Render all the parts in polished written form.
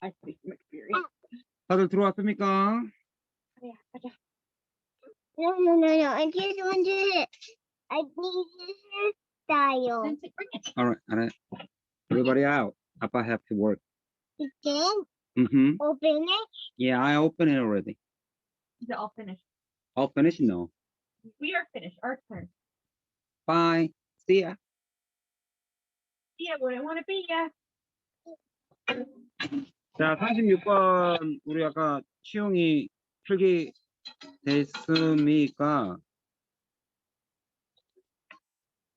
I speak from experience. 다들 들어왔습니까? No, no, no, no. I just want to. I need hairstyle. Then bring it. All right. Everybody out. Papa have to work. You can Mm-hmm. open it. Yeah, I opened it already. Is it all finished? All finished? No. We are finished. Our turn. Bye. See ya. Yeah, wouldn't want to be ya. 자, 36번 우리 아까 치용이 필기 됐습니까?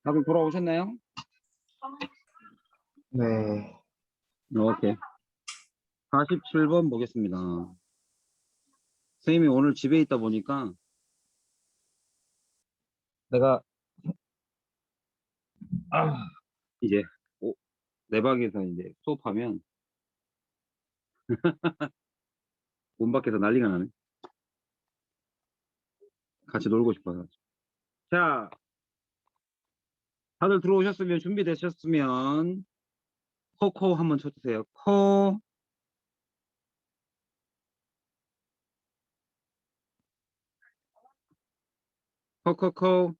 다들 돌아오셨나요? 네. 오케이. 47번 보겠습니다. 선생님이 오늘 집에 있다 보니까 내가 이제 내 방에서 이제 수업하면 문 밖에서 난리가 나네. 같이 놀고 싶어서. 자, 다들 들어오셨으면 준비되셨으면 코코 한번 쳐주세요. 코. 코코코.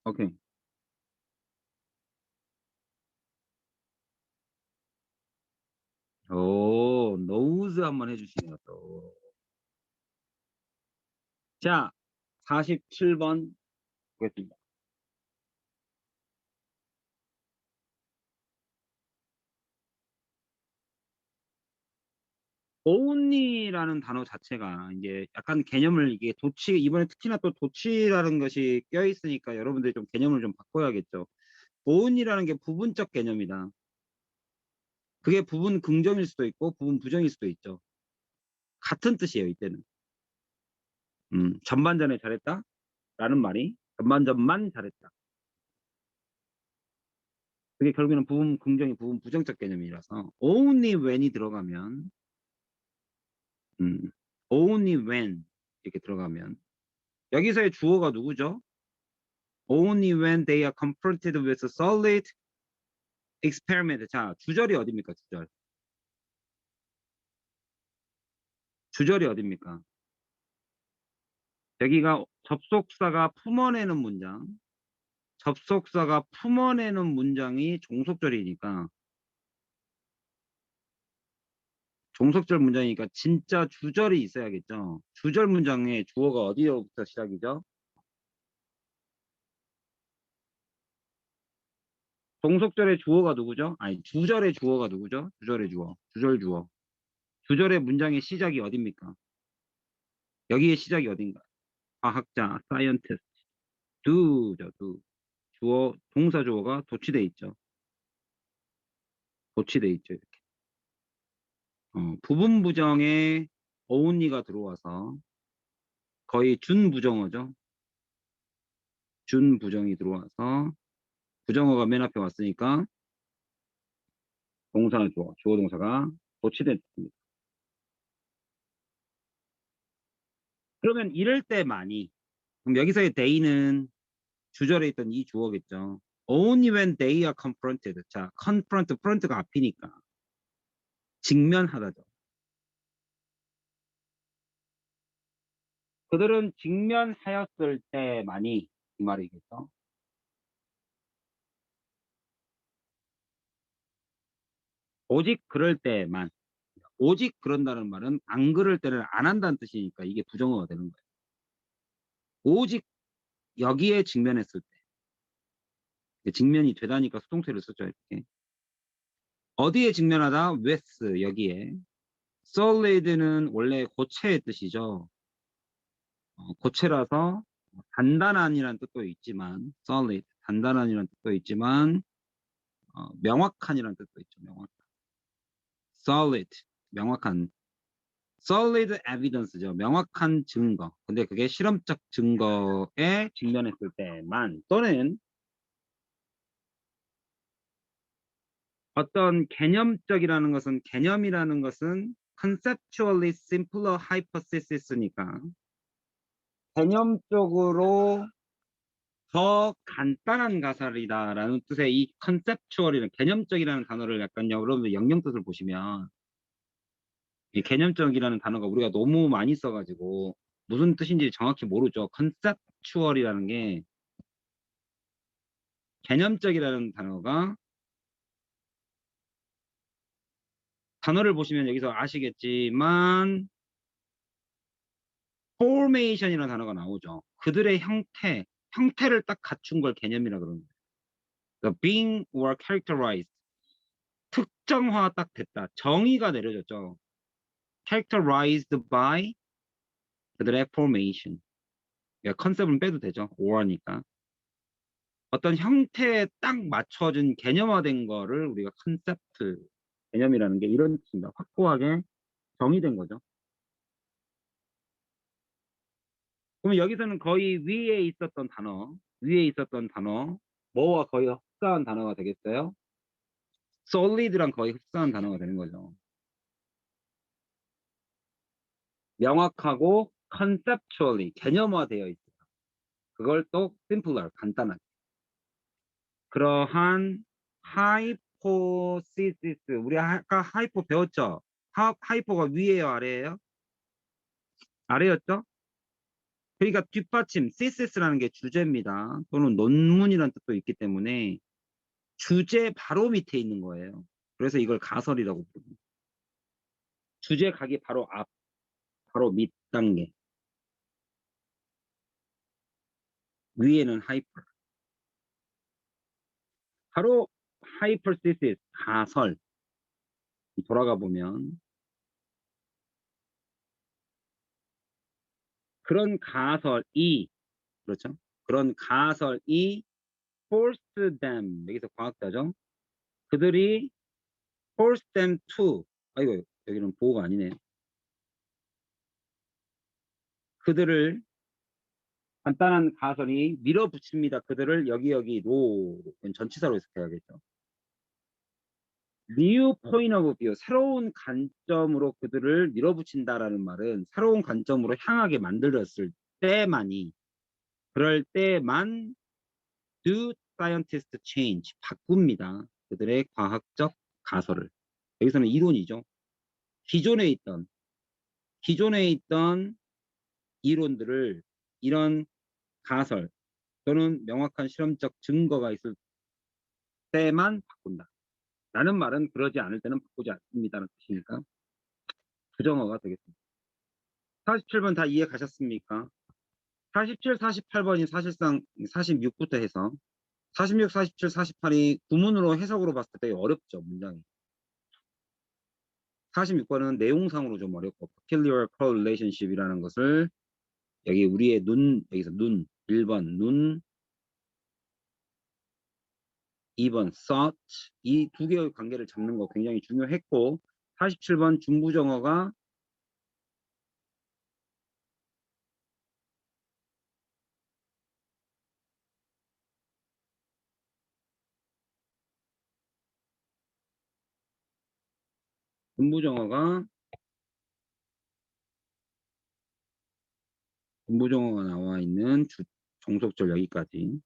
오케이. 오, 노우즈 한번 해주시네요, 또. 자, 47번 보겠습니다. only라는 단어 자체가 이제 약간 개념을 이게 이번에 특히나 또 도치라는 것이 껴있으니까 여러분들이 좀 개념을 좀 바꿔야겠죠. only라는 게 부분적 개념이다. 그게 부분 긍정일 수도 있고 부분 부정일 수도 있죠. 같은 뜻이에요, 이때는. 전반전에 잘했다 라는 말이 전반전만 잘했다. 그게 결국에는 부분 긍정이 부분 부정적 개념이라서 only when이 들어가면 only when 이렇게 들어가면 여기서의 주어가 누구죠? Only when they are confronted with a solid experiment. 자, 주절이 어딥니까? 주절이 어딥니까? 여기가 접속사가 품어내는 문장. 접속사가 품어내는 문장이 종속절이니까 종속절 문장이니까 진짜 주절이 있어야겠죠. 주절 문장의 주어가 어디로부터 시작이죠? 종속절의 주어가 누구죠? 아니, 주절의 주어가 누구죠? 주절의 주어. 주절 주어. 주절의 문장의 시작이 어딥니까? 여기의 시작이 어딘가? 과학자, scientist. do죠, do. 주어, 동사 주어가 도치돼 있죠. 도치돼 있죠, 이렇게. 부분 부정에 only가 들어와서 거의 준부정어죠. 준부정이 들어와서 부정어가 맨 앞에 왔으니까 동사 주어, 주어 동사가 도치됐습니다. 그러면 이럴 때만이 그럼 여기서의 they는 주절에 있던 이 주어겠죠. Only when they are confronted. 자, front가 앞이니까 직면하다죠. 그들은 직면하였을 때만이 이 말이겠죠. 오직 그럴 때만. 오직 그런다는 말은 안 그럴 때는 안 한다는 뜻이니까 이게 부정어가 되는 거예요. 오직 여기에 직면했을 때. 직면이 되다니까 수동태를 쓰죠. 이렇게. 어디에 직면하다? with 여기에. solid는 원래 고체의 뜻이죠. 고체라서 단단한이라는 뜻도 있지만 solid, 단단한이라는 뜻도 있지만 명확한이라는 뜻도 있죠. 명확한. solid, 명확한. solid evidence죠. 명확한 증거. 근데 그게 실험적 증거에 직면했을 때만 또는 어떤 개념이라는 것은 conceptually simpler hypothesis니까 개념적으로 더 간단한 가설이다라는 뜻의 이 컨셉추얼이라는 개념적이라는 단어를 약간 여러분들 영영 뜻을 보시면 이 개념적이라는 단어가 우리가 너무 많이 써가지고 무슨 뜻인지 정확히 모르죠. 컨셉추얼이라는 게 개념적이라는 단어를 보시면 여기서 아시겠지만 formation이라는 단어가 나오죠. 그들의 형태를 딱 갖춘 걸 개념이라 그러는 거예요. 그러니까 being or characterized, 특정화 딱 됐다. 정의가 내려졌죠. characterized by 그들의 formation. 그러니까 컨셉은 빼도 되죠. or니까. 어떤 형태에 딱 맞춰진 개념화된 거를 우리가 컨셉트 개념이라는 게 이런 뜻입니다. 확고하게 정의된 거죠. 그러면 여기서는 거의 위에 있었던 단어, 뭐와 거의 흡사한 단어가 되겠어요? solid랑 거의 흡사한 단어가 되는 거죠. 명확하고 conceptually 개념화되어 있어요. 그걸 또 simpler 간단하게. 그러한 hypothesis, 우리 아까 하이포 배웠죠? 하이포가 위에요, 아래예요? 아래였죠? 그러니까 뒷받침, thesis라는 게 주제입니다. 또는 논문이라는 뜻도 있기 때문에 주제 바로 밑에 있는 거예요. 그래서 이걸 가설이라고 부릅니다. 주제 가기 바로 앞, 바로 밑 단계. 위에는 하이퍼. 바로 hypothesis, 가설. 돌아가 보면 그런 가설이, 그렇죠? 그런 가설이 forced them, 여기서 과학자죠? 그들이 forced them to, 아이고, 여기는 보호가 아니네요. 그들을, 간단한 가설이 밀어붙입니다. 그들을 여기로, 전치사로 해석해야겠죠. new point of view, 새로운 관점으로 그들을 밀어붙인다라는 말은 새로운 관점으로 향하게 만들었을 때만이, 그럴 때만 do scientists change, 바꿉니다. 그들의 과학적 가설을. 여기서는 이론이죠. 기존에 있던 이론들을 이런 가설 또는 명확한 실험적 증거가 있을 때만 바꾼다. 라는 말은 그러지 않을 때는 바꾸지 않습니다라는 뜻이니까 부정어가 되겠습니다. 47번 다 이해 가셨습니까? 47, 48번이 사실상 46부터 해서 46, 47, 48이 구문으로 해석으로 봤을 때 어렵죠, 문장이. 46번은 내용상으로 좀 어렵고 peculiar correlationship이라는 것을 여기 우리의 여기서 1번 눈, 2번 thought, 이 두 개의 관계를 잡는 거 굉장히 중요했고 47번 중부정어가 나와 있는 종속절 여기까지.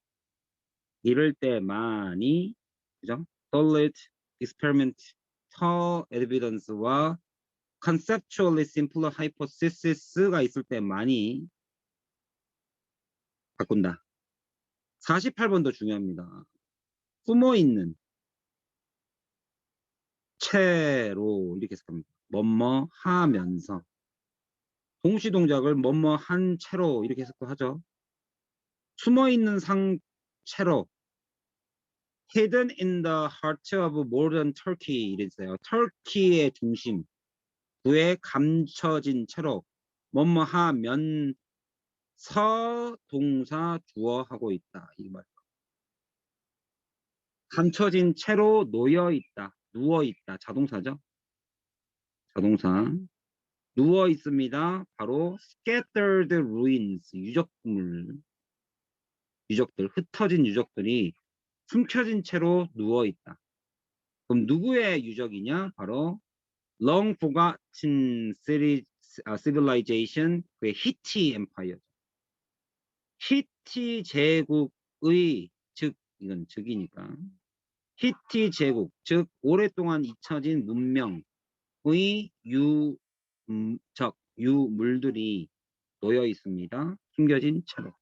이럴 때만이, 그죠? solid, experimental evidence와 conceptually simpler hypothesis가 있을 때만이 바꾼다. 48번도 중요합니다. 숨어있는 채로 이렇게 해석합니다. 뭐뭐 하면서 동시동작을 뭐뭐 한 채로 이렇게 해석도 하죠. 숨어있는 상채로 hidden in the heart of modern Turkey 이랬어요. 터키의 중심 부에 감춰진 채로 뭐뭐 하면서 동사 주어 하고 있다. 이 말. 감춰진 채로 놓여 있다. 누워 있다. 자동사죠. 자동사. 누워 있습니다. 바로 scattered ruins, 유적들, 흩어진 유적들이 숨겨진 채로 누워 있다. 그럼 누구의 유적이냐? 바로 long forgotten civilization, 그의 히티 엠파이어. 히티 제국 즉 이건 즉이니까 히티 제국, 즉 오랫동안 잊혀진 문명의 유물들이 놓여 있습니다. 숨겨진 채로.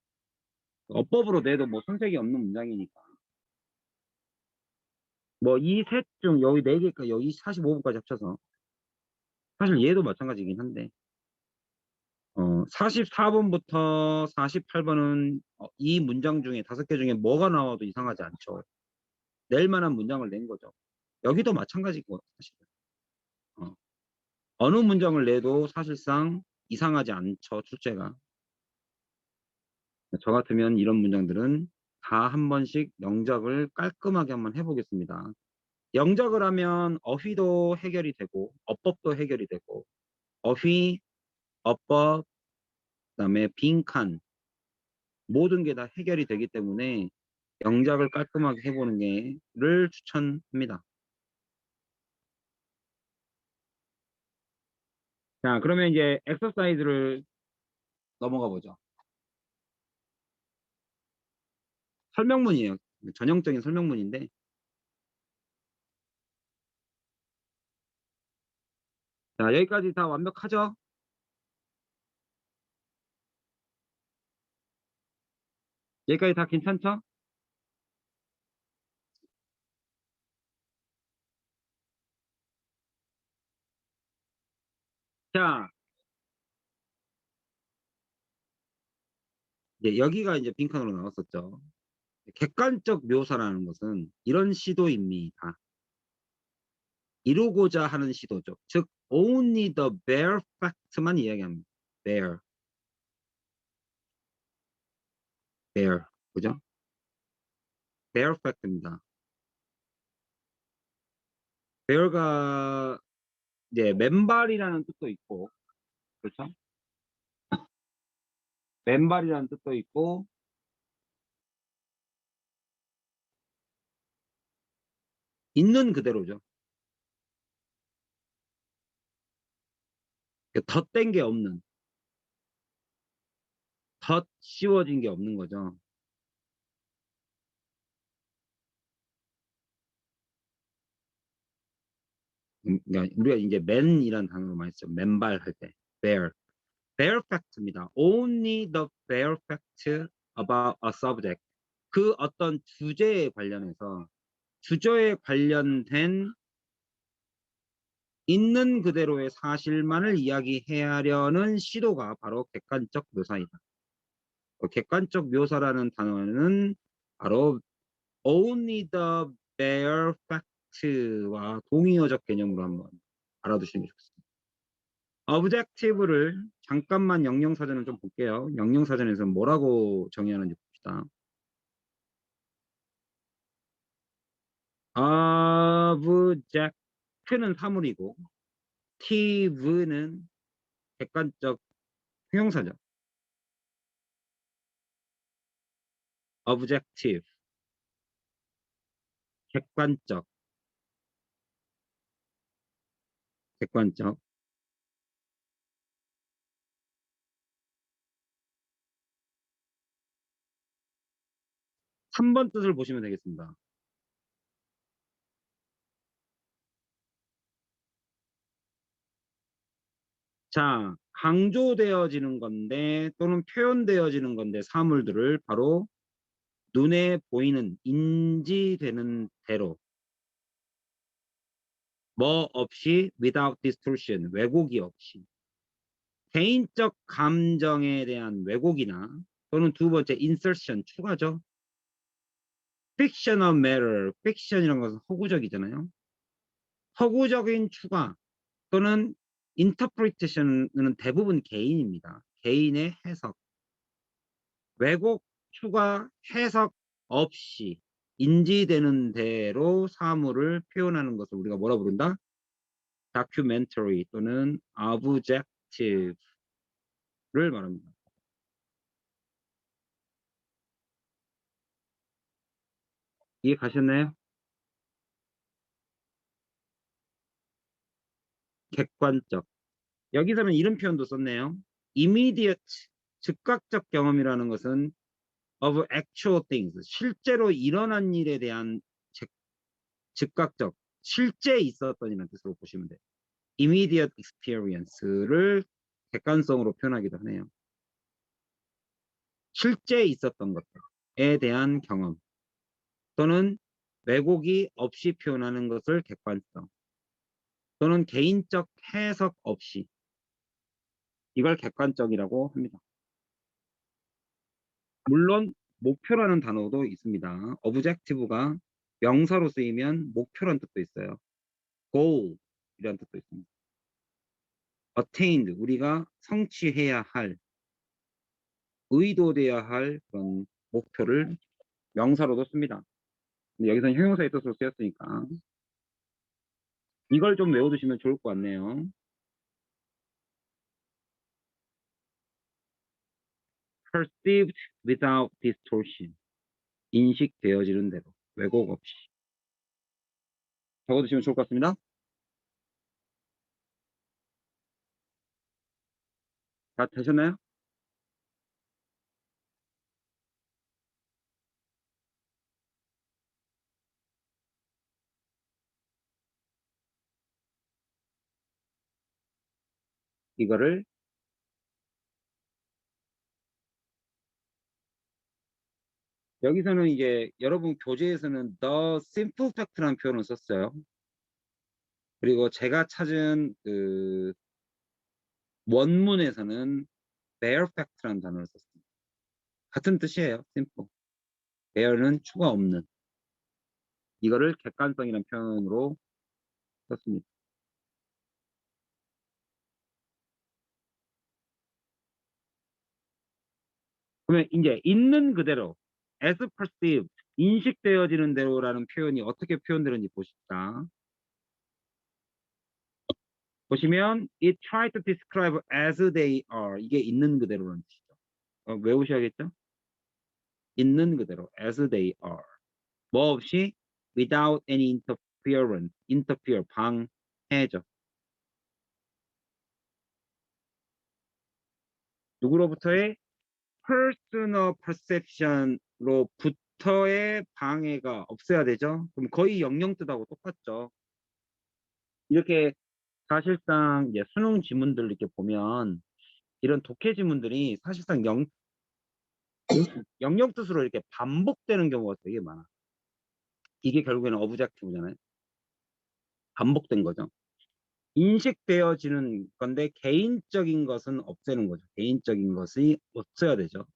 어법으로 내도 뭐 손색이 없는 문장이니까. 뭐 이 셋 중 여기 4개까 여기 45번까지 합쳐서 사실 얘도 마찬가지긴 한데 44번부터 48번은 이 문장 중에 5개 중에 뭐가 나와도 이상하지 않죠. 낼 만한 문장을 낸 거죠. 여기도 마찬가지고 사실은. 어느 문장을 내도 사실상 이상하지 않죠. 출제가. 저 같으면 이런 문장들은 다 한 번씩 영작을 깔끔하게 한번 해보겠습니다. 영작을 하면 어휘도 해결이 되고 어법도 해결이 되고 어휘, 어법, 그다음에 빈칸 모든 게 다 해결이 되기 때문에 영작을 깔끔하게 해보는 게를 추천합니다. 자, 그러면 이제 엑서사이즈를 넘어가 보죠. 설명문이에요. 전형적인 설명문인데 자, 여기까지 다 완벽하죠? 여기까지 다 괜찮죠? 자, 이제 여기가 이제 빈칸으로 나왔었죠. 객관적 묘사라는 것은 이런 시도입니다. 이루고자 하는 시도죠. 즉, only the bare fact만 이야기합니다. bare. 그죠? bare fact입니다. bare가 이제 맨발이라는 뜻도 있고, 그렇죠? 맨발이라는 뜻도 있고, 있는 그대로죠. 덧댄 게 없는, 덧 씌워진 게 없는 거죠. 그러니까 우리가 이제 man이라는 단어로 많이 쓰죠. 맨발 할 때. bare. bare fact입니다. only the bare fact about a subject. 그 어떤 주제에 관련해서 주제에 관련된 있는 그대로의 사실만을 이야기하려는 시도가 바로 객관적 묘사이다. 객관적 묘사라는 단어는 바로 only the bare fact와 동의어적 개념으로 한번 알아두시는 게 좋습니다. objective를 잠깐만 영영사전을 좀 볼게요. 영영사전에서 뭐라고 정의하는지 봅시다. object는 사물이고 tive는 객관적 형용사죠. objective 객관적 3번 뜻을 보시면 되겠습니다. 자, 강조되어지는 건데 또는 표현되어지는 건데 사물들을 바로 눈에 보이는 인지되는 대로 뭐 없이 without distortion 왜곡이 없이 개인적 감정에 대한 왜곡이나 또는 두 번째 insertion 추가죠. fictional matter fiction이라는 것은 허구적이잖아요. 허구적인 추가 또는 interpretation은 대부분 개인입니다. 개인의 해석 왜곡 추가 해석 없이 인지되는 대로 사물을 표현하는 것을 우리가 뭐라 부른다? documentary 또는 objective를 말합니다. 이해 가셨나요? 객관적. 여기서는 이런 표현도 썼네요. immediate, 즉각적 경험이라는 것은 of actual things. 실제로 일어난 일에 대한 즉각적, 실제 있었던 이라는 뜻으로 보시면 돼요. immediate experience를 객관성으로 표현하기도 하네요. 실제 있었던 것들에 대한 경험 또는 왜곡이 없이 표현하는 것을 객관성 또는 개인적 해석 없이 이걸 객관적이라고 합니다. 물론 목표라는 단어도 있습니다. objective가 명사로 쓰이면 목표라는 뜻도 있어요. goal 이라는 뜻도 있습니다. attained 우리가 성취해야 할 의도돼야 할 그런 목표를 명사로도 씁니다. 근데 여기서는 형용사의 뜻으로 쓰였으니까 이걸 좀 외워두시면 좋을 것 같네요. perceived without distortion 인식되어지는 대로 왜곡 없이 적어두시면 좋을 것 같습니다. 다 되셨나요? 이거를 여기서는 이제 여러분 교재에서는 the simple fact라는 표현을 썼어요. 그리고 제가 찾은 그 원문에서는 bare fact라는 단어를 썼습니다. 같은 뜻이에요. simple. bare는 추가 없는. 이거를 객관성이라는 표현으로 썼습니다. 그러면 이제 있는 그대로 as perceived 인식되어지는 대로라는 표현이 어떻게 표현되는지 보십시다. 보시면 it try to describe as they are 이게 있는 그대로라는 뜻이죠. 외우셔야겠죠? 있는 그대로 as they are 뭐 없이 without any interference interfere 방해죠. 누구로부터의 personal perception로부터의 방해가 없어야 되죠. 그럼 거의 영영뜻하고 똑같죠. 이렇게 사실상 이제 수능 지문들 이렇게 보면 이런 독해 지문들이 사실상 영영뜻으로 이렇게 반복되는 경우가 되게 많아. 이게 결국에는 어브젝티브잖아요. 반복된 거죠. 인식되어지는 건데 개인적인 것은 없애는 거죠. 개인적인 것이 없어야 되죠.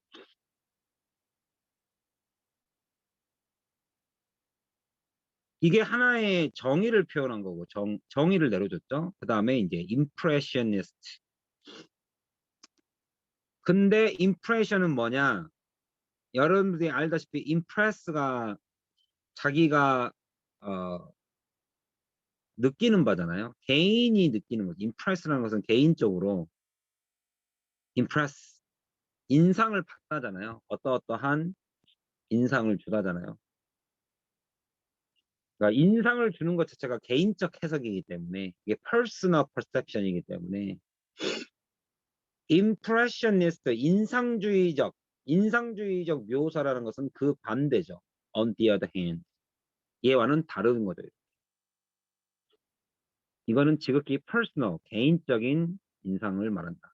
이게 하나의 정의를 표현한 거고 정의를 내려줬죠. 그 다음에 이제 impressionist. 근데 impression은 뭐냐? 여러분들이 알다시피 impress가 자기가 느끼는 바잖아요. 개인이 느끼는 거죠. impress라는 것은 개인적으로 impress 인상을 받다잖아요. 어떠한 인상을 주다잖아요. 그러니까 인상을 주는 것 자체가 개인적 해석이기 때문에 이게 personal perception이기 때문에 impressionist 인상주의적 묘사라는 것은 그 반대죠. on the other hand 얘와는 다른 거죠. 이거는 지극히 personal 개인적인 인상을 말한다.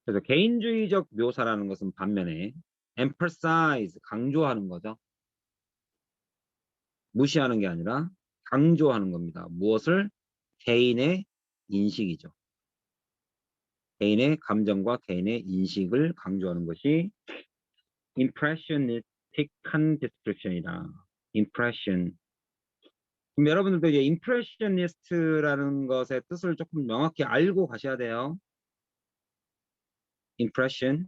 그래서 개인주의적 묘사라는 것은 반면에 emphasize 강조하는 거죠. 무시하는 게 아니라 강조하는 겁니다. 무엇을? 개인의 인식이죠. 개인의 감정과 개인의 인식을 강조하는 것이 impressionistic한 description이다. impression. 그럼 여러분들도 이제 impressionist라는 것의 뜻을 조금 명확히 알고 가셔야 돼요. impression.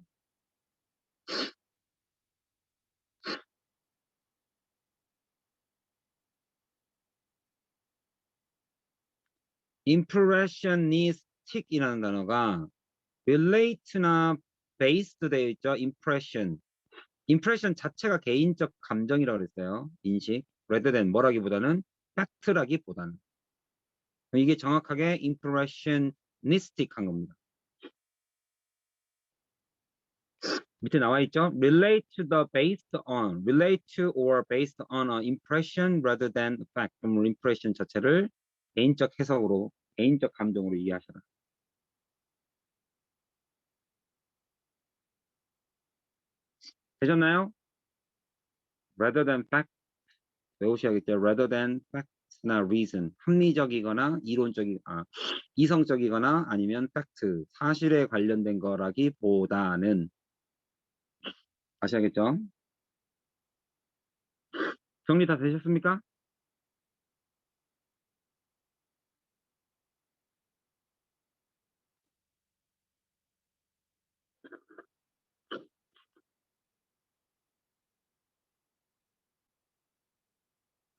impressionistic이라는 단어가 relate나 based 되어 있죠. impression. impression 자체가 개인적 감정이라고 그랬어요. 인식. rather than 뭐라기보다는 fact라기보다는. 이게 정확하게 impressionistic한 겁니다. 밑에 나와 있죠? relate to the based on, relate to or based on an impression rather than fact. 그럼 impression 자체를 개인적 해석으로, 개인적 감정으로 이해하셔라. 되셨나요? rather than fact 외우셔야겠죠. rather than fact나 reason, 합리적이거나 이성적이거나 아니면 fact, 사실에 관련된 거라기보다는 아셔야겠죠? 정리 다 되셨습니까?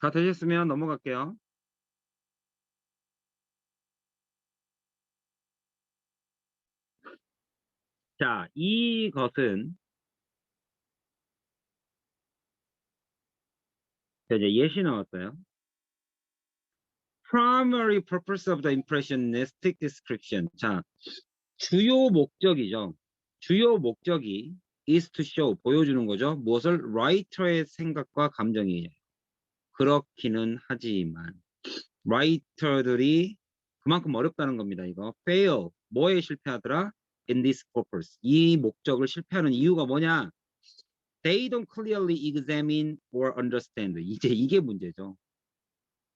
다 되셨으면 넘어갈게요. 자, 이것은 이제 예시 나왔어요. Primary purpose of the impressionistic description. 자, 주요 목적이죠. 주요 목적이 is to show, 보여주는 거죠. 무엇을? writer의 생각과 감정이에요. 그렇기는 하지만 writer들이 그만큼 어렵다는 겁니다. 이거 fail, 뭐에 실패하더라? in this purpose. 이 목적을 실패하는 이유가 뭐냐? They don't clearly examine or understand. 이제 이게 문제죠.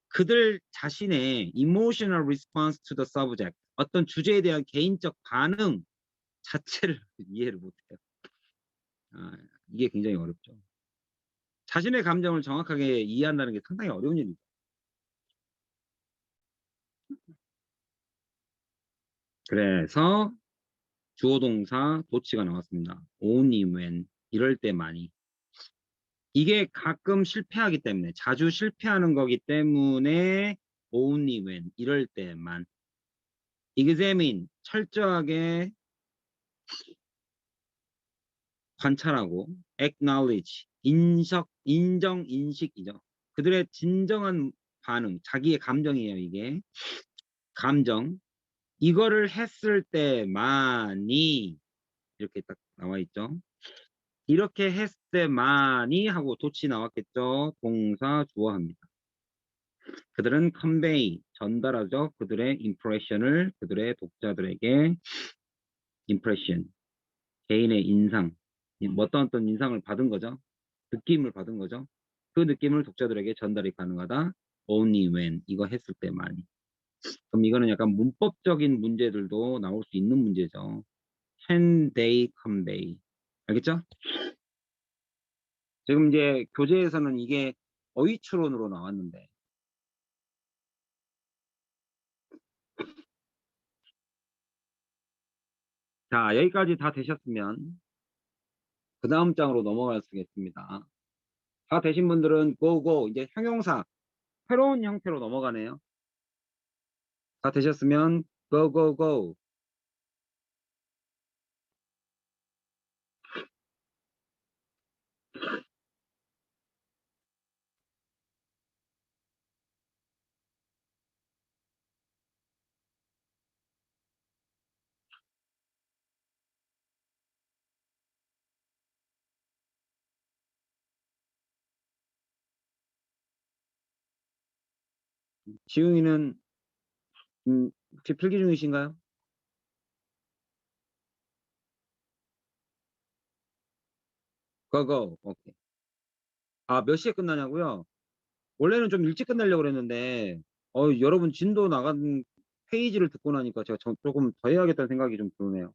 그들 자신의 emotional response to the subject, 어떤 주제에 대한 개인적 반응 자체를 이해를 못해요. 이게 굉장히 어렵죠. 자신의 감정을 정확하게 이해한다는 게 상당히 어려운 일입니다. 그래서 주어 동사 도치가 나왔습니다. only when, 이럴 때만이. 이게 가끔 실패하기 때문에, 자주 실패하는 거기 때문에 only when, 이럴 때만. examine, 철저하게 관찰하고, acknowledge, 인정, 인식이죠. 그들의 진정한 반응, 자기의 감정이에요, 이게. 감정. 이거를 했을 때만이, 이렇게 딱 나와 있죠. 이렇게 했을 때만이 하고 도치 나왔겠죠. 동사 주어합니다. 그들은 convey, 전달하죠. 그들의 impression을 그들의 독자들에게 impression, 개인의 인상, 어떤 인상을 받은 거죠. 느낌을 받은 거죠. 그 느낌을 독자들에게 전달이 가능하다. only when, 이거 했을 때만이. 그럼 이거는 약간 문법적인 문제들도 나올 수 있는 문제죠. can they convey. 알겠죠? 지금 이제 교재에서는 이게 어휘추론으로 나왔는데 자, 여기까지 다 되셨으면 그 다음 장으로 넘어갈 수 있겠습니다. 다 되신 분들은 고고, 이제 형용사 새로운 형태로 넘어가네요. 다 되셨으면 고고고. 지웅이는 혹시 필기 중이신가요? 고고. 오케이. 몇 시에 끝나냐고요? 원래는 좀 일찍 끝내려고 그랬는데 여러분 진도 나간 페이지를 듣고 나니까 제가 조금 더 해야겠다는 생각이 좀 드네요.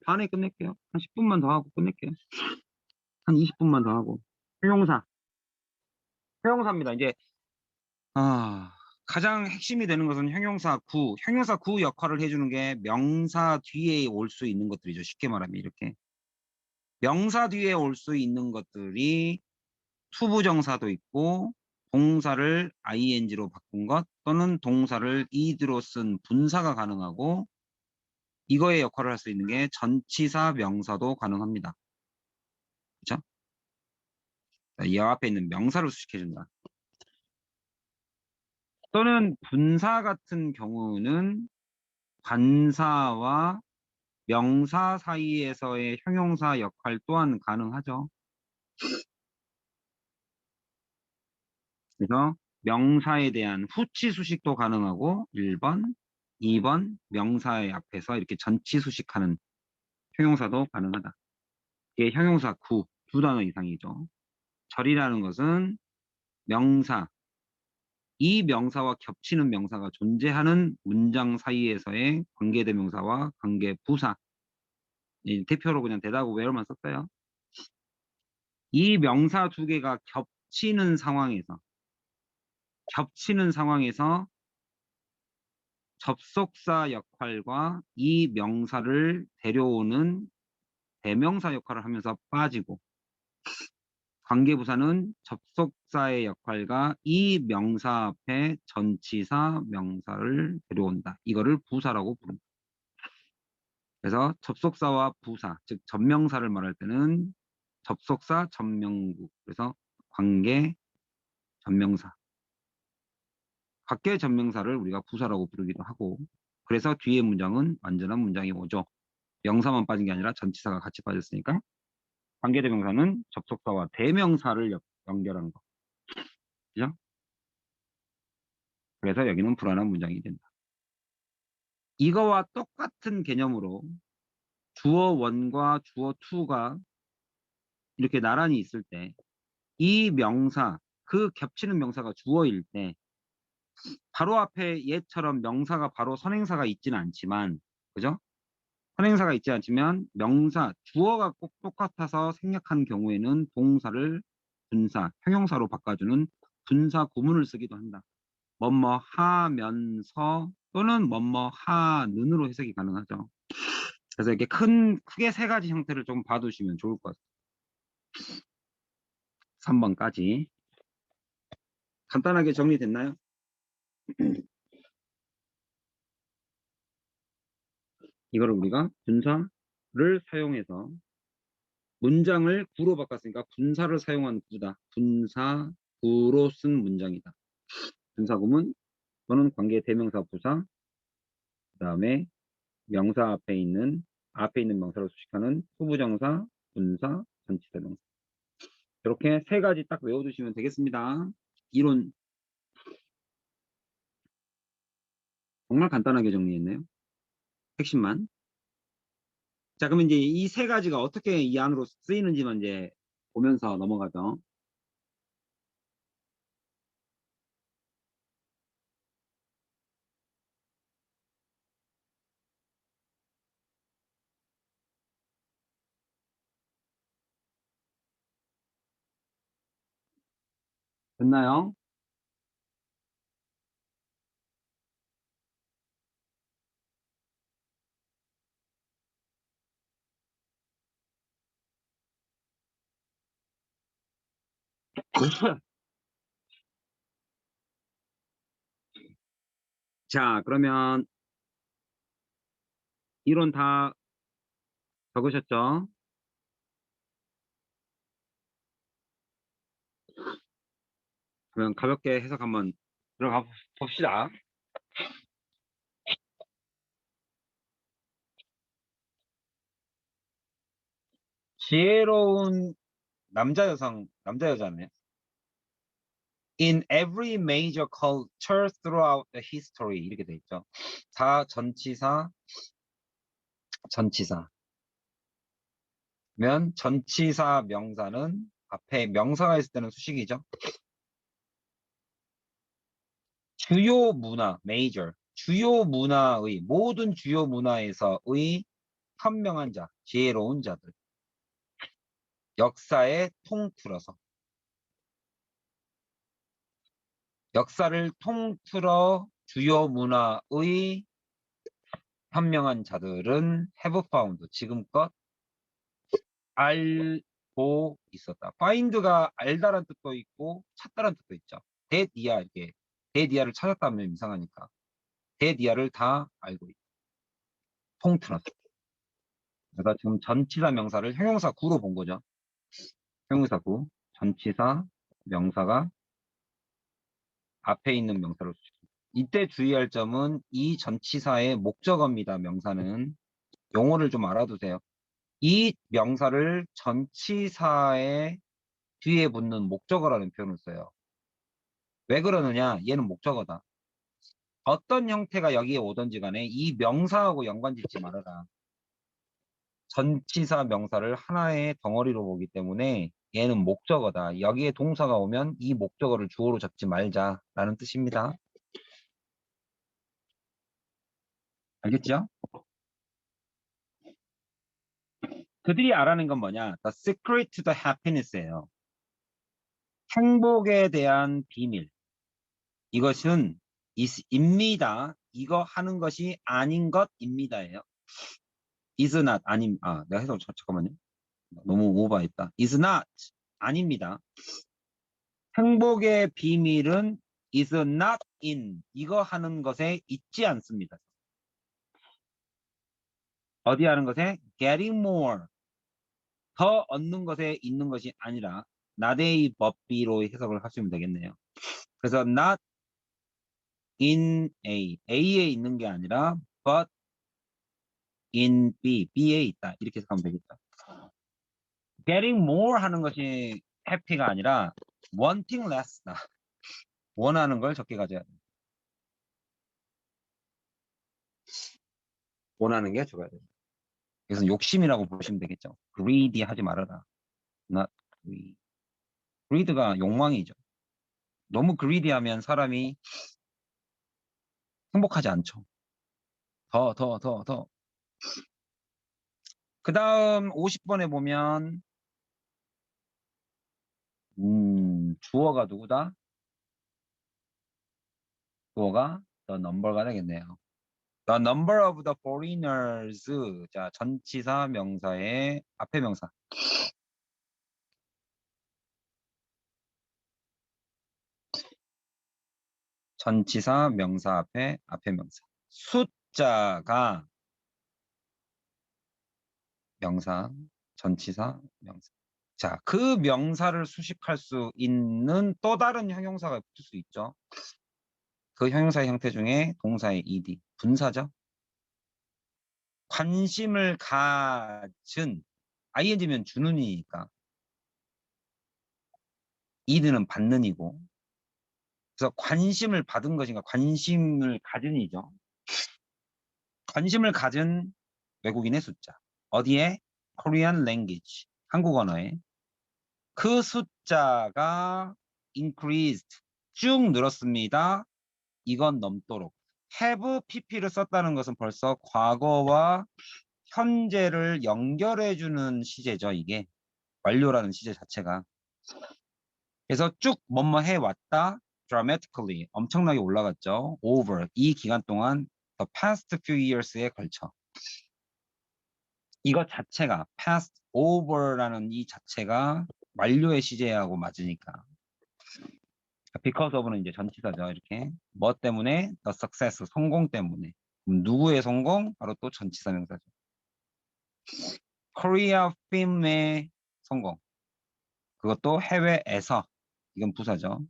반에 끝낼게요. 한 10분만 더 하고 끝낼게요. 한 20분만 더 하고. 형용사. 형용사입니다. 이제 가장 핵심이 되는 것은 형용사 구. 형용사 구 역할을 해주는 게 명사 뒤에 올 수 있는 것들이죠. 쉽게 말하면 이렇게. 명사 뒤에 올 수 있는 것들이 투부정사도 있고 동사를 ing로 바꾼 것 또는 동사를 ed로 쓴 분사가 가능하고 이거의 역할을 할 수 있는 게 전치사 명사도 가능합니다. 그렇죠? 이 앞에 있는 명사를 수식해준다. 또는 분사 같은 경우는 관사와 명사 사이에서의 형용사 역할 또한 가능하죠. 그래서 명사에 대한 후치 수식도 가능하고 1번, 2번 명사의 앞에서 이렇게 전치 수식하는 형용사도 가능하다. 이게 형용사 구, 두 단어 이상이죠. 절이라는 것은 명사, 이 명사와 겹치는 명사가 존재하는 문장 사이에서의 관계대명사와 관계부사. 대표로 그냥 대다고 외로만 썼어요. 이 명사 두 개가 겹치는 상황에서 접속사 역할과 이 명사를 데려오는 대명사 역할을 하면서 빠지고, 관계부사는 접속사의 역할과 이 명사 앞에 전치사 명사를 데려온다. 이거를 부사라고 부른다. 그래서 접속사와 부사, 즉 전명사를 말할 때는 접속사 전명부, 그래서 관계 전명사, 각계 전명사를 우리가 부사라고 부르기도 하고, 그래서 뒤에 문장은 완전한 문장이 오죠. 명사만 빠진 게 아니라 전치사가 같이 빠졌으니까 관계대명사는 접속사와 대명사를 연결한 거. 그죠? 그래서 여기는 불완한 문장이 된다. 이거와 똑같은 개념으로 주어 1과 주어 2가 이렇게 나란히 있을 때 이 명사, 그 겹치는 명사가 주어일 때 바로 앞에 얘처럼 명사가 바로 선행사가 있지는 않지만, 그죠? 선행사가 있지 않지만 명사, 주어가 꼭 똑같아서 생략한 경우에는 동사를 분사, 형용사로 바꿔주는 분사 구문을 쓰기도 한다. 뭐뭐 하면서 또는 뭐뭐 하는으로 해석이 가능하죠. 그래서 이렇게 크게 세 가지 형태를 좀 봐두시면 좋을 것 같아요. 3번까지. 간단하게 정리됐나요? 이거를 우리가 분사를 사용해서 문장을 구로 바꿨으니까 분사를 사용한 구다. 분사 구로 쓴 문장이다. 분사구문 또는 관계 대명사 부사, 그 다음에 명사 앞에 있는 명사를 수식하는 후부정사, 분사, 전치대명사. 이렇게 세 가지 딱 외워두시면 되겠습니다. 이론 정말 간단하게 정리했네요. 핵심만. 자, 그러면 이제 이 세 가지가 어떻게 이 안으로 쓰이는지만 이제 보면서 넘어가죠. 됐나요? 자, 그러면 이론 다 적으셨죠? 그러면 가볍게 해석 한번 들어가 봅시다. 지혜로운 남자 여자네. In every major culture throughout the history 이렇게 돼 있죠. 다 전치사. 면 전치사 명사는 앞에 명사가 있을 때는 수식이죠. 주요 문화, major. 주요 문화의, 모든 주요 문화에서의 현명한 자, 지혜로운 자들. 역사에 통틀어서. 역사를 통틀어 주요 문화의 현명한 자들은 have found, 지금껏 알고 있었다. find가 알다란 뜻도 있고 찾다란 뜻도 있죠. 대디아 이렇게 대디아를 찾았다면 이상하니까 대디아를 다 알고 있다. 통틀어서. 그래서 지금 전치사 명사를 형용사 구로 본 거죠. 형용사 구, 전치사 명사가 앞에 있는 명사로 수식합니다. 이때 주의할 점은 이 전치사의 목적어입니다. 명사는 용어를 좀 알아두세요. 이 명사를 전치사의 뒤에 붙는 목적어라는 표현을 써요. 왜 그러느냐? 얘는 목적어다. 어떤 형태가 여기에 오든지 간에 이 명사하고 연관 짓지 말아라. 전치사 명사를 하나의 덩어리로 보기 때문에 얘는 목적어다. 여기에 동사가 오면 이 목적어를 주어로 잡지 말자라는 뜻입니다. 알겠죠? 그들이 알아낸 건 뭐냐? The secret to the happiness예요. 행복에 대한 비밀. 이것은 입니다. 이거 하는 것이 아닌 것입니다예요. is not 내가 해석 잠깐만요. 너무 오버했다. is not 아닙니다. 행복의 비밀은 is not in 이거 하는 것에 있지 않습니다. 어디 하는 것에 getting more 더 얻는 것에 있는 것이 아니라 not a but b로 해석을 하시면 되겠네요. 그래서 not in A에 있는 게 아니라 but in B에 있다. 이렇게 해석하면 되겠죠. getting more 하는 것이 happy가 아니라 wanting less다. 원하는 걸 적게 가져야 돼. 원하는 게 적어야 돼. 그래서 욕심이라고 보시면 되겠죠. greedy 하지 말아라. not greed. greed가 욕망이죠. 너무 greedy 하면 사람이 행복하지 않죠. 더. 그 다음 50번에 보면 주어가 누구다? 주어가 the number가 되겠네요. The number of the foreigners. 자, 전치사 명사의 앞에 명사. 전치사 명사 앞에 명사. 숫자가 명사, 전치사, 명사. 자, 그 명사를 수식할 수 있는 또 다른 형용사가 붙을 수 있죠. 그 형용사의 형태 중에 동사의 ed, 분사죠. 관심을 가진, ing면 주는 이니까 ed는 받는 이고, 그래서 관심을 받은 것인가, 관심을 가진 이죠. 관심을 가진 외국인의 숫자. 어디에? Korean language, 한국 언어에. 그 숫자가 increased, 쭉 늘었습니다. 이건 넘도록. have pp를 썼다는 것은 벌써 과거와 현재를 연결해주는 시제죠. 이게 완료라는 시제 자체가. 그래서 쭉 뭐뭐 해왔다. dramatically, 엄청나게 올라갔죠. over, 이 기간 동안 the past few years에 걸쳐. 이것 자체가 past over라는 이 자체가 완료의 시제하고 맞으니까. because of는 이제 전치사죠. 이렇게. 뭐 때문에? the success, 성공 때문에. 누구의 성공? 바로 또 전치사 명사죠. 코리아 필름의 성공. 그것도 해외에서. 이건 부사죠.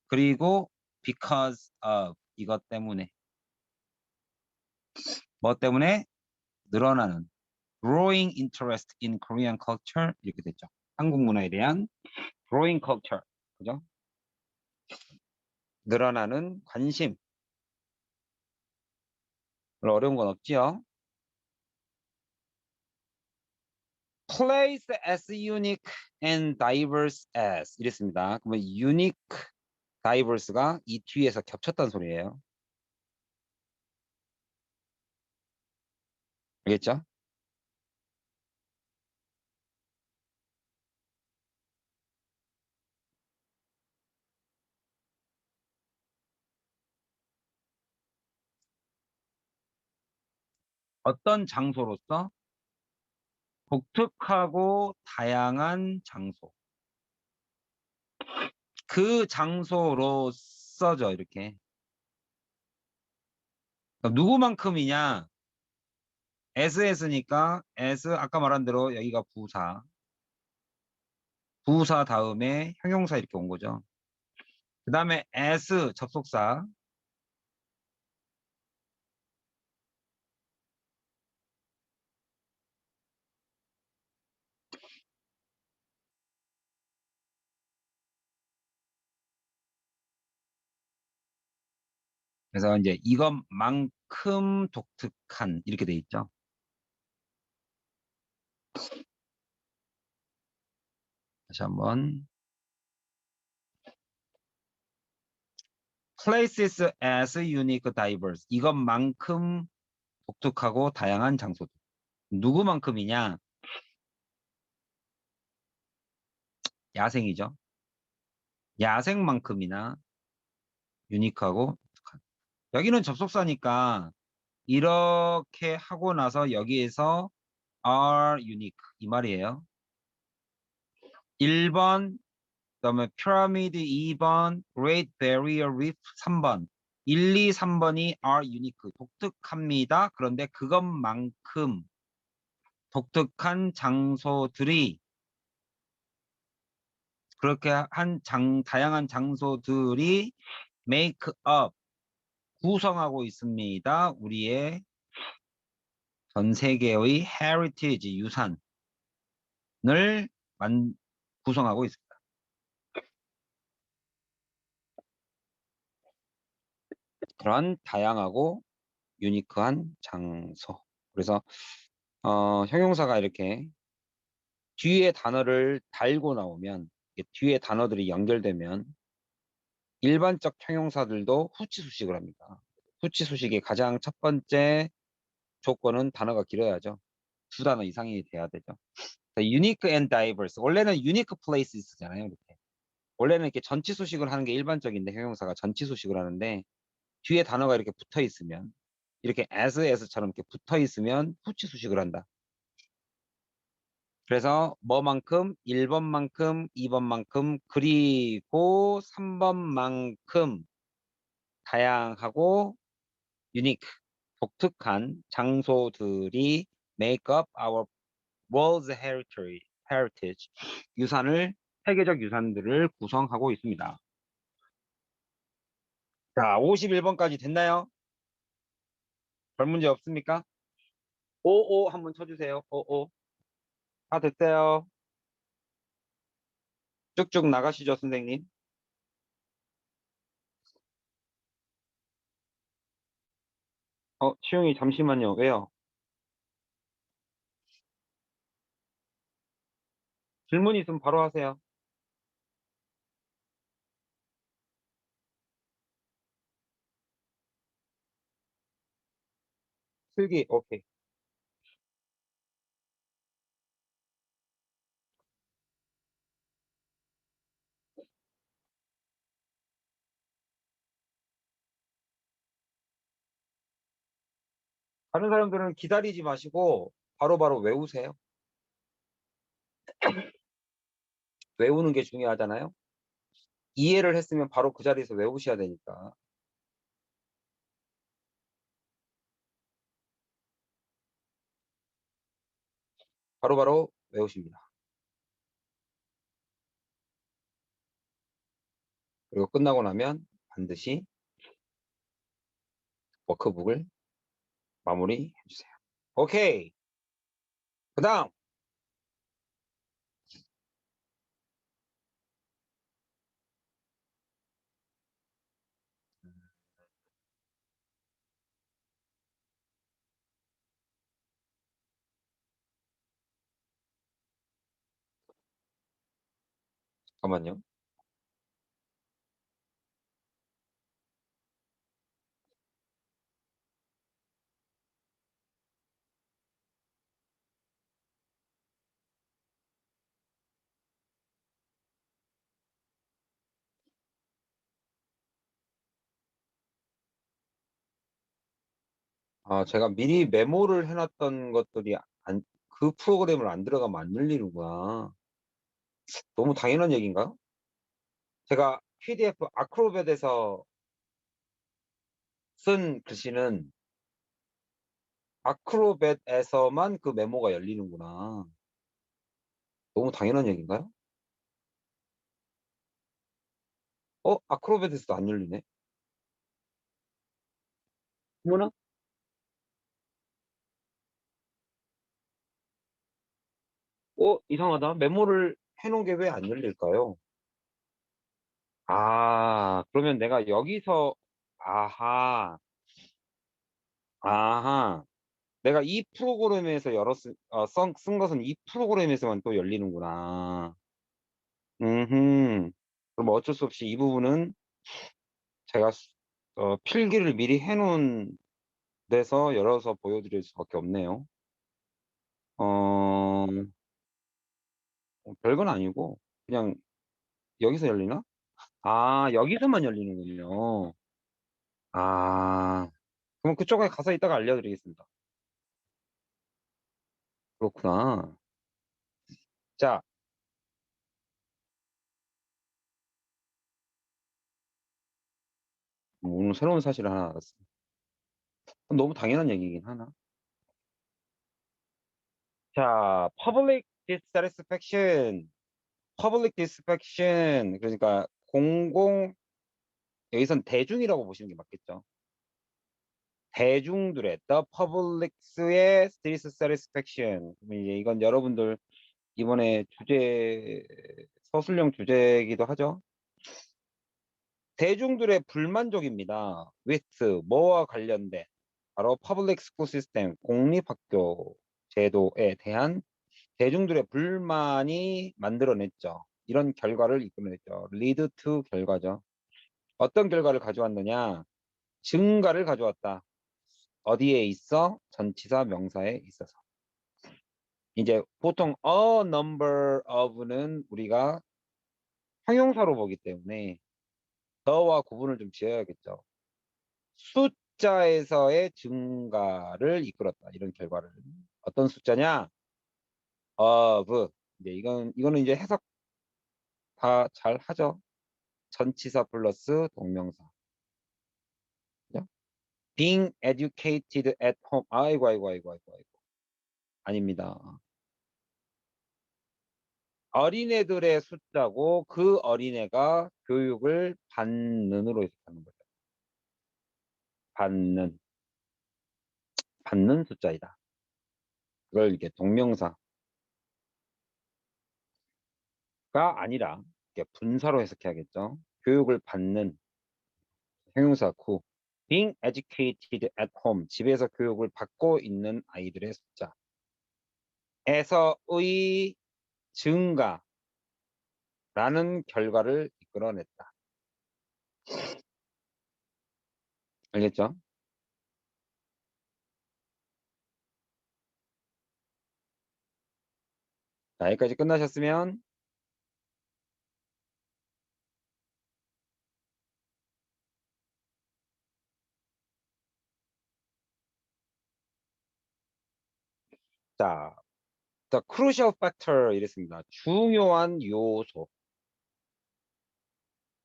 그리고 because of, 이것 때문에. 뭐 때문에? 늘어나는 growing interest in Korean culture 이렇게 됐죠. 한국 문화에 대한 growing culture. 그죠? 늘어나는 관심. 어려운 건 없지요. place as unique and diverse as 이랬습니다. 그러면 unique, diverse가 이 뒤에서 겹쳤다는 소리예요. 알겠죠? 어떤 장소로서 독특하고 다양한 장소. 그 장소로서죠, 이렇게. 그럼 누구만큼이냐? as니까 as 아까 말한 대로 여기가 부사. 부사 다음에 형용사 이렇게 온 거죠. 그 다음에 as 접속사. 그래서 이제 이것만큼 독특한 이렇게 돼 있죠. 다시 한번. Places as unique, diverse. 이것만큼 독특하고 다양한 장소들. 누구만큼이냐? 야생이죠. 야생만큼이나 유니크하고 독특한. 여기는 접속사니까 이렇게 하고 나서 여기에서 are unique 이 말이에요. 1번, 그다음에 피라미드 2번, Great Barrier Reef 3번. 1, 2, 3번이 are unique 독특합니다. 그런데 그것만큼 독특한 장소들이 그렇게 한 다양한 장소들이 make up 구성하고 있습니다. 우리의 전 세계의 heritage 유산을 구성하고 있습니다. 그런 다양하고 유니크한 장소. 그래서 형용사가 이렇게 뒤에 단어를 달고 나오면 뒤에 단어들이 연결되면 일반적 형용사들도 후치수식을 합니다. 후치수식의 가장 첫 번째 조건은 단어가 길어야죠. 2단어 이상이 돼야 되죠. unique and diverse. 원래는 unique places잖아요. 이렇게. 원래는 이렇게 전치수식을 하는 게 일반적인데 형용사가 전치수식을 하는데 뒤에 단어가 이렇게 붙어 있으면 이렇게 as처럼 이렇게 붙어 있으면 후치수식을 한다. 그래서 뭐만큼 1번만큼 2번만큼 그리고 3번만큼 다양하고 unique 독특한 장소들이 make up our world's heritage 유산을 세계적 유산들을 구성하고 있습니다. 자, 51번까지 됐나요? 별 문제 없습니까? 55 한번 쳐주세요. 55. 다 됐어요. 쭉쭉 나가시죠, 선생님. 치용이 잠시만요. 왜요? 질문 있으면 바로 하세요. 슬기, 오케이. 다른 사람들은 기다리지 마시고 바로바로 외우세요. 외우는 게 중요하잖아요. 이해를 했으면 바로 그 자리에서 외우셔야 되니까. 바로바로 외우십니다. 그리고 끝나고 나면 반드시 워크북을 마무리해 주세요. 오케이. 그 다음. 잠깐만요. 제가 미리 메모를 해놨던 것들이 그 프로그램을 안 들어가면 안 열리는구나. 너무 당연한 얘기인가요? 제가 PDF 아크로벳에서 쓴 글씨는 아크로벳에서만 그 메모가 열리는구나. 너무 당연한 얘기인가요? 아크로벳에서도 안 열리네. 어머나? 이상하다. 메모를 해놓은 게 왜 안 열릴까요? 그러면 내가 여기서 아하. 아하. 내가 이 프로그램에서 쓴 것은 이 프로그램에서만 또 열리는구나. 음흠. 그럼 어쩔 수 없이 이 부분은 제가 필기를 미리 해 놓은 데서 열어서 보여드릴 수밖에 없네요. 어 별건 아니고 그냥 여기서 열리나? 아 여기서만 열리는군요. 아. 그럼 그쪽에 가서 이따가 알려드리겠습니다. 그렇구나. 자 오늘 새로운 사실을 하나 알았습니다. 너무 당연한 얘기긴 하나? 자 public dissatisfaction. public dissatisfaction 그러니까 공공 여기선 대중이라고 보시는 게 맞겠죠. 대중들의 the public's dissatisfaction. 그럼 이제 이건 여러분들 이번에 주제 서술형 주제이기도 하죠. 대중들의 불만족입니다. with 뭐와 관련된 바로 public school system 공립학교 제도에 대한 대중들의 불만이 만들어냈죠. 이런 결과를 이끌어냈죠. lead to 결과죠. 어떤 결과를 가져왔느냐? 증가를 가져왔다. 어디에 있어? 전치사 명사에 있어서. 이제 보통 a number of는 우리가 형용사로 보기 때문에 the와 구분을 좀 지어야겠죠. 숫자에서의 증가를 이끌었다. 이런 결과를. 어떤 숫자냐? of. 이제 이거는 이제 해석 다 잘 하죠. 전치사 플러스 동명사. 그죠? being educated at home. 아이고. 아닙니다. 어린애들의 숫자고 그 어린애가 교육을 받는으로 해석하는 거죠. 받는 숫자이다. 그걸 이렇게 동명사가 아니라 이렇게 분사로 해석해야겠죠. 교육을 받는 형용사 구. being educated at home. 집에서 교육을 받고 있는 아이들의 숫자에서의 증가라는 결과를 이끌어냈다. 알겠죠? 자, 여기까지 끝나셨으면 자, the crucial factor 이랬습니다. 중요한 요소.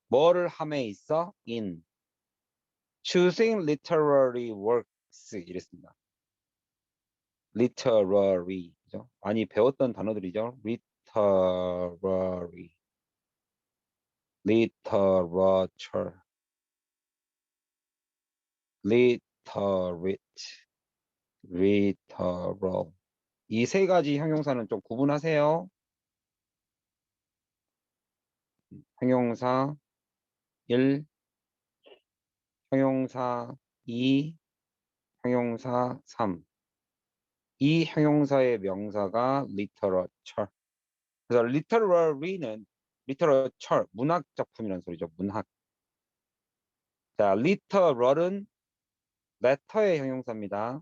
뭐를 함에 있어? in choosing literary works 이랬습니다. literary 그죠? 많이 배웠던 단어들이죠. literary, literature, literate, literal. 이 세 가지 형용사는 좀 구분하세요. 형용사 1, 형용사 2, 형용사 3. 이 형용사의 명사가 literature. 그래서 literary는 literature, 문학 작품이라는 소리죠. 문학. 자, literal은 letter의 형용사입니다.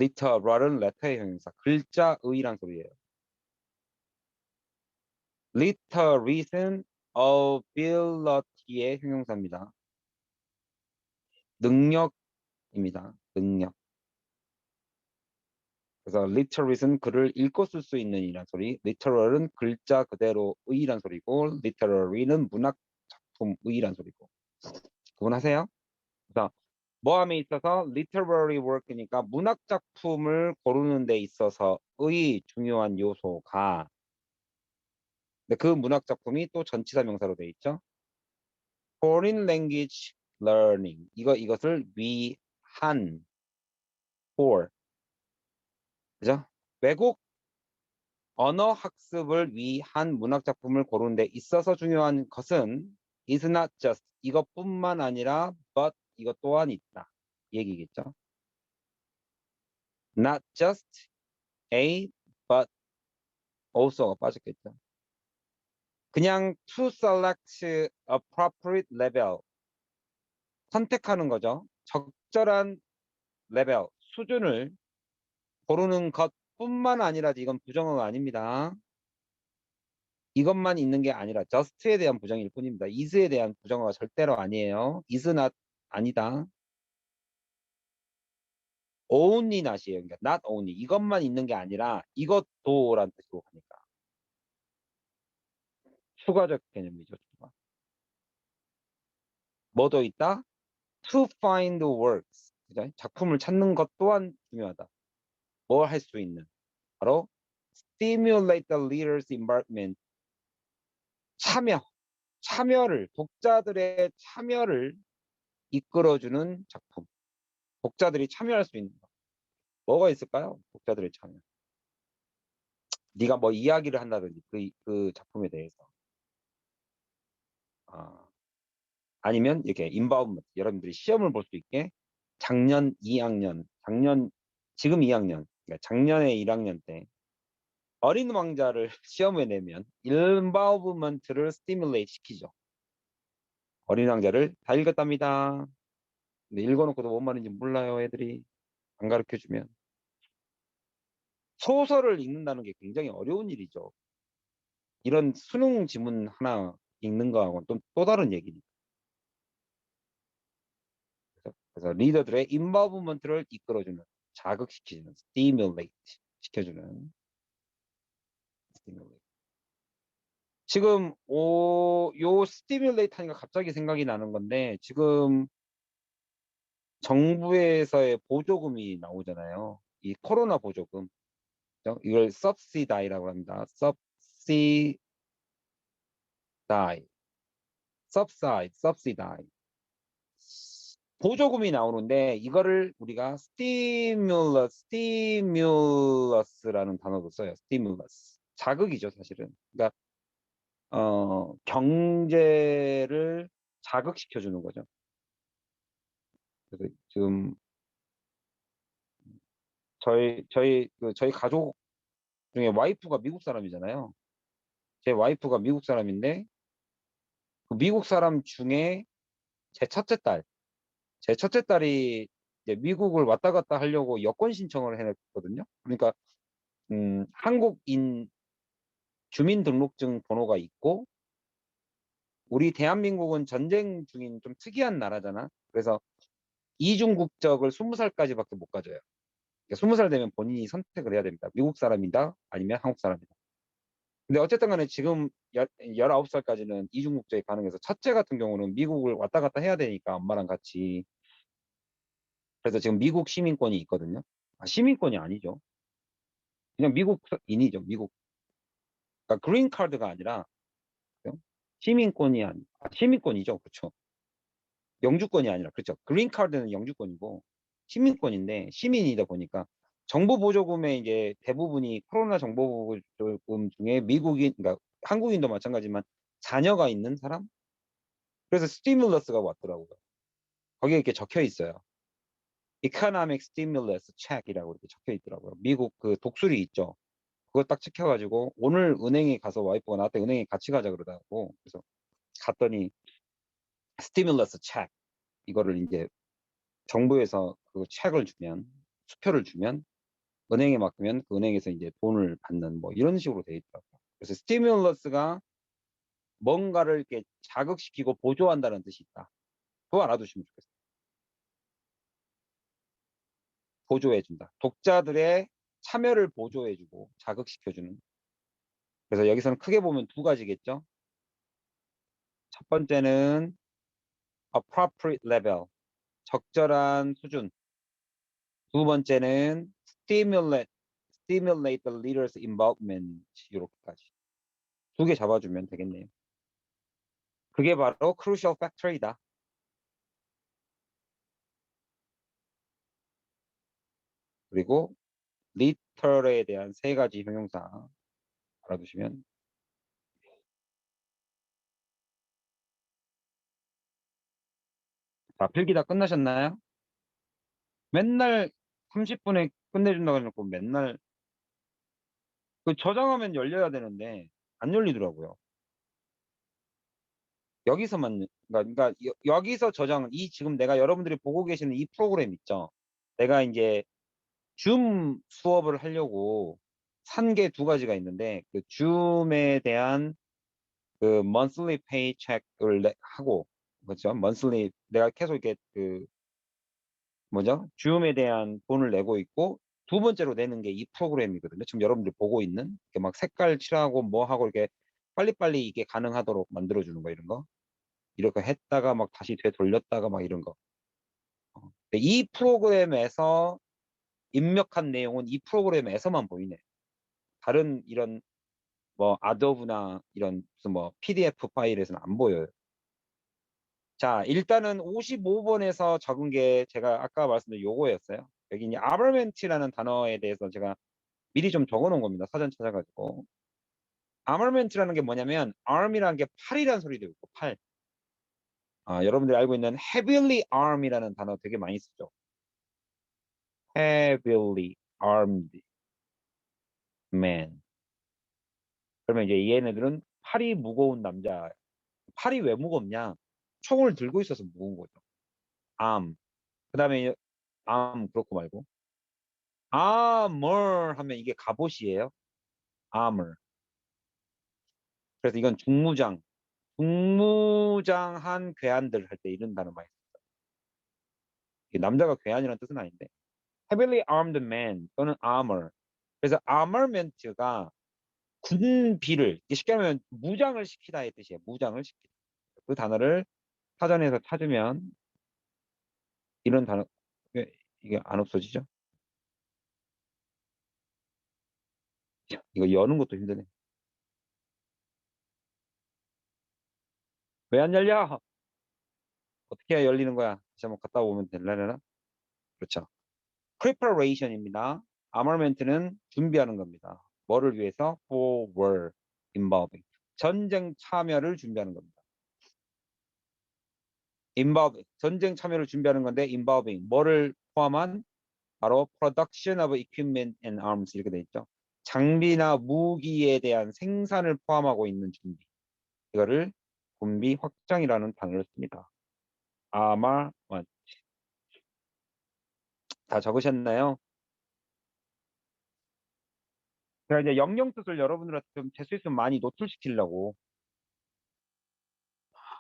literal은 letter의 형용사. 글자의란 소리예요. literate은 ability의 형용사입니다. 능력입니다. 능력. 그래서 literate은 글을 읽고 쓸 수 있는 이란 소리, literal은 글자 그대로의란 소리고, literary는 문학 작품의란 소리고. 구분하세요? 그래서 뭐함에 있어서 literary work니까 문학 작품을 고르는 데 있어서의 중요한 요소가, 근데 그 문학 작품이 또 전치사 명사로 돼 있죠. foreign language learning 이것을 위한 for 그죠? 외국 언어 학습을 위한 문학 작품을 고르는 데 있어서 중요한 것은 is not just 이것뿐만 아니라 but 이것 또한 있다. 이 얘기겠죠. Not just A but also가 빠졌겠죠. 그냥 to select appropriate level 선택하는 거죠. 적절한 레벨 수준을 고르는 것뿐만 아니라 이건 부정어가 아닙니다. 이것만 있는 게 아니라 just에 대한 부정일 뿐입니다. is에 대한 부정어가 절대로 아니에요. is not 아니다. only not이에요. 그러니까 not only 이것만 있는 게 아니라 이것도라는 뜻으로 가니까 추가적 개념이죠. 추가. 뭐도 있다? to find works 그죠? 작품을 찾는 것 또한 중요하다. 뭘 할 수 있는 바로 stimulate the reader's involvement 참여를 독자들의 참여를 이끌어주는 작품. 독자들이 참여할 수 있는 거. 뭐가 있을까요? 독자들의 참여. 네가 뭐 이야기를 한다든지 그 작품에 대해서. 아니면 이렇게 인바운먼트 여러분들이 시험을 볼 수 있게 작년 2학년, 지금 2학년, 그러니까 작년에 1학년 때 어린 왕자를 시험에 내면 인바운먼트를 스티뮬레이트 시키죠. 어린 왕자를 다 읽었답니다. 근데 읽어놓고도 뭔 말인지 몰라요, 애들이. 안 가르쳐주면. 소설을 읽는다는 게 굉장히 어려운 일이죠. 이런 수능 지문 하나 읽는 거하고는 또 다른 얘기니까. 그래서 리더들의 인버브먼트를 이끌어주는, 자극시키는, stimulate 시켜주는. stimulate. 지금 요 stimulate 하니까 갑자기 생각이 나는 건데 지금 정부에서의 보조금이 나오잖아요. 이 코로나 보조금. 이걸 subsidy라고 합니다. subsidy. subsidy. 보조금이 나오는데 이거를 우리가 stimulus라는 단어도 써요. stimulus. 자극이죠, 사실은. 그러니까 경제를 자극시켜 주는 거죠. 그래서 지금 저희 가족 중에 와이프가 미국 사람이잖아요. 제 와이프가 미국 사람인데 그 미국 사람 중에 제 첫째 딸이 이제 미국을 왔다 갔다 하려고 여권 신청을 해냈거든요. 그러니까 한국인 주민등록증 번호가 있고 우리 대한민국은 전쟁 중인 좀 특이한 나라잖아. 그래서 이중 국적을 20살까지밖에 못 가져요. 그러니까 20살 되면 본인이 선택을 해야 됩니다. 미국 사람이다 아니면 한국 사람이다. 근데 어쨌든 간에 지금 19살까지는 이중 국적이 가능해서 첫째 같은 경우는 미국을 왔다 갔다 해야 되니까 엄마랑 같이. 그래서 지금 미국 시민권이 있거든요. 시민권이 아니죠. 그냥 미국인이죠. 미국. 그러니까 그린 카드가 아니라 시민권이 시민권이죠. 그렇죠. 영주권이 아니라 그렇죠. 그린 카드는 영주권이고 시민권인데 시민이다 보니까 정보 보조금의 이제 대부분이 코로나 정보 보조금 중에 미국인 그러니까 한국인도 마찬가지지만 자녀가 있는 사람 그래서 스티뮬러스가 왔더라고요. 거기에 이렇게 적혀 있어요. Economic Stimulus Check이라고 이렇게 적혀 있더라고요. 미국 그 독수리 있죠. 그거 딱 찍혀가지고 오늘 은행에 가서 와이프가 나한테 은행에 같이 가자 그러더라고. 그래서 갔더니 스티뮬러스 책 이거를 이제 정부에서 그 책을 주면 수표를 주면 은행에 맡기면 그 은행에서 이제 돈을 받는 뭐 이런 식으로 돼 있더라고요. 그래서 스티뮬러스가 뭔가를 이렇게 자극시키고 보조한다는 뜻이 있다. 그거 알아두시면 좋겠어요. 보조해준다. 독자들의 참여를 보조해주고 자극시켜주는. 그래서 여기서는 크게 보면 두 가지겠죠. 첫 번째는 appropriate level, 적절한 수준. 두 번째는 stimulate the leader's involvement 이렇게까지. 두 개 잡아주면 되겠네요. 그게 바로 crucial factor이다. 그리고 litter에 대한 세 가지 형용사 알아두시면 자, 필기 다 끝나셨나요? 맨날 30분에 끝내준다고 해놓고 맨날 그 저장하면 열려야 되는데 안 열리더라고요. 여기서만 그러니까 여기서 저장 이 지금 내가 여러분들이 보고 계시는 이 프로그램 있죠. 내가 이제 줌 수업을 하려고 산 게 두 가지가 있는데 그 줌에 대한 그 monthly paycheck을 하고 그렇죠. monthly 내가 계속 이렇게 그 뭐죠? 줌에 대한 돈을 내고 있고 두 번째로 내는 게 이 프로그램이거든요. 지금 여러분들이 보고 있는 이렇게 막 색깔 칠하고 뭐 하고 이렇게 빨리빨리 이게 가능하도록 만들어주는 거 이런 거 이렇게 했다가 막 다시 되돌렸다가 막 이런 거. 근데 이 프로그램에서 입력한 내용은 이 프로그램에서만 보이네. 다른 이런 뭐 아도브나 이런 무슨 뭐 PDF 파일에서는 안 보여요. 자, 일단은 55번에서 적은 게 제가 아까 말씀드린 요거였어요. 여기 이제 armament라는 단어에 대해서 제가 미리 좀 적어 놓은 겁니다. 사전 찾아가지고. armament라는 게 뭐냐면 arm이라는 게 팔이라는 소리도 있고 팔. 아, 여러분들이 알고 있는 heavily arm이라는 단어 되게 많이 쓰죠. heavily armed man. 그러면 이제 얘네들은 팔이 무거운 남자. 팔이 왜 무겁냐? 총을 들고 있어서 무거운 거죠. arm. 그다음에 arm 그렇고 말고 armor 하면 이게 갑옷이에요. armor. 그래서 이건 중무장한 괴한들 할 때 이런 단어 많이 써요. 이게 남자가 괴한이라는 뜻은 아닌데 heavily armed man 또는 armor. 그래서 armament가 군비를 쉽게 하면 무장을 시키다의 뜻이에요. 무장을 시키다. 그 단어를 사전에서 찾으면 이런 단어 이게 안 없어지죠? 이거 여는 것도 힘드네. 왜 안 열려? 어떻게 해야 열리는 거야? 다시 한번 갔다 오면 될라나? 그렇죠. preparation입니다. armament는 준비하는 겁니다. 뭐를 위해서? for war involving. 전쟁 참여를 준비하는 겁니다. involve 전쟁 참여를 준비하는 건데 involving 뭐를 포함한 바로 production of equipment and arms 이렇게 돼 있죠. 장비나 무기에 대한 생산을 포함하고 있는 준비. 이거를 군비 확장이라는 단어를 씁니다. 아마 다 적으셨나요? 제가 이제 영영 뜻을 여러분들한테 좀 될 수 있으면 많이 노출시키려고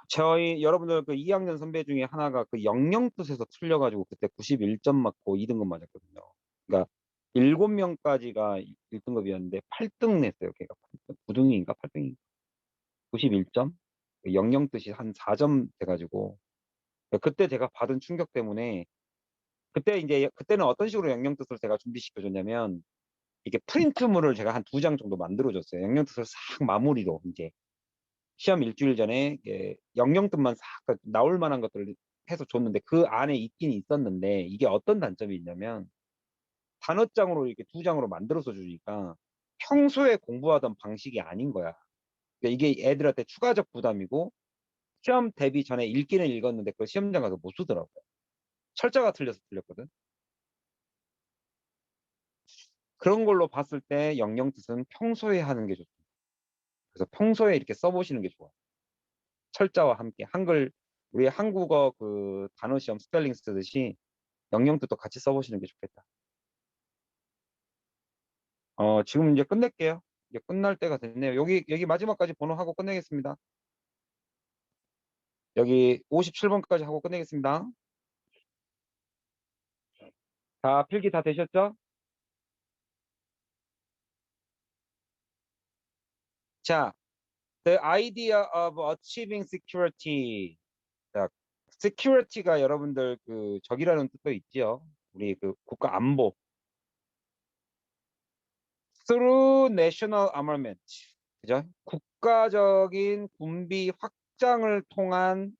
저희 여러분들 그 2학년 선배 중에 하나가 그 영영 뜻에서 틀려가지고 그때 91점 맞고 2등급 맞았거든요. 그러니까 7명까지가 1등급이었는데 8등 냈어요. 걔가 8등. 9등인가 8등인가 91점 영영 뜻이 한 4점 돼가지고 그때 제가 받은 충격 때문에 그때 이제 그때는 어떤 식으로 영영 뜻을 제가 준비시켜 줬냐면 이게 프린트물을 제가 한 2장 정도 만들어 줬어요. 영영 뜻을 싹 마무리로 이제 시험 일주일 전에 영영뜻만 싹 나올 만한 것들을 해서 줬는데 그 안에 있긴 있었는데 이게 어떤 단점이 있냐면 단어장으로 이렇게 2장으로 만들어서 주니까 평소에 공부하던 방식이 아닌 거야. 그러니까 이게 애들한테 추가적 부담이고 시험 대비 전에 읽기는 읽었는데 그걸 시험장 가서 못 쓰더라고요. 철자가 틀려서 틀렸거든. 그런 걸로 봤을 때 영영뜻은 평소에 하는 게 좋습니다. 그래서 평소에 이렇게 써보시는 게 좋아요. 철자와 함께 한글 우리 한국어 그 단어 시험 스펠링 쓰듯이 영영뜻도 같이 써보시는 게 좋겠다. 지금 이제 끝낼게요. 이제 끝날 때가 됐네요. 여기 마지막까지 번호하고 끝내겠습니다. 여기 57번까지 하고 끝내겠습니다. 다 필기 다 되셨죠? 자, the idea of achieving security. 자, security가 여러분들 그 적이라는 뜻도 있지요. 우리 그 국가 안보. through national armament. 그죠? 국가적인 군비 확장을 통한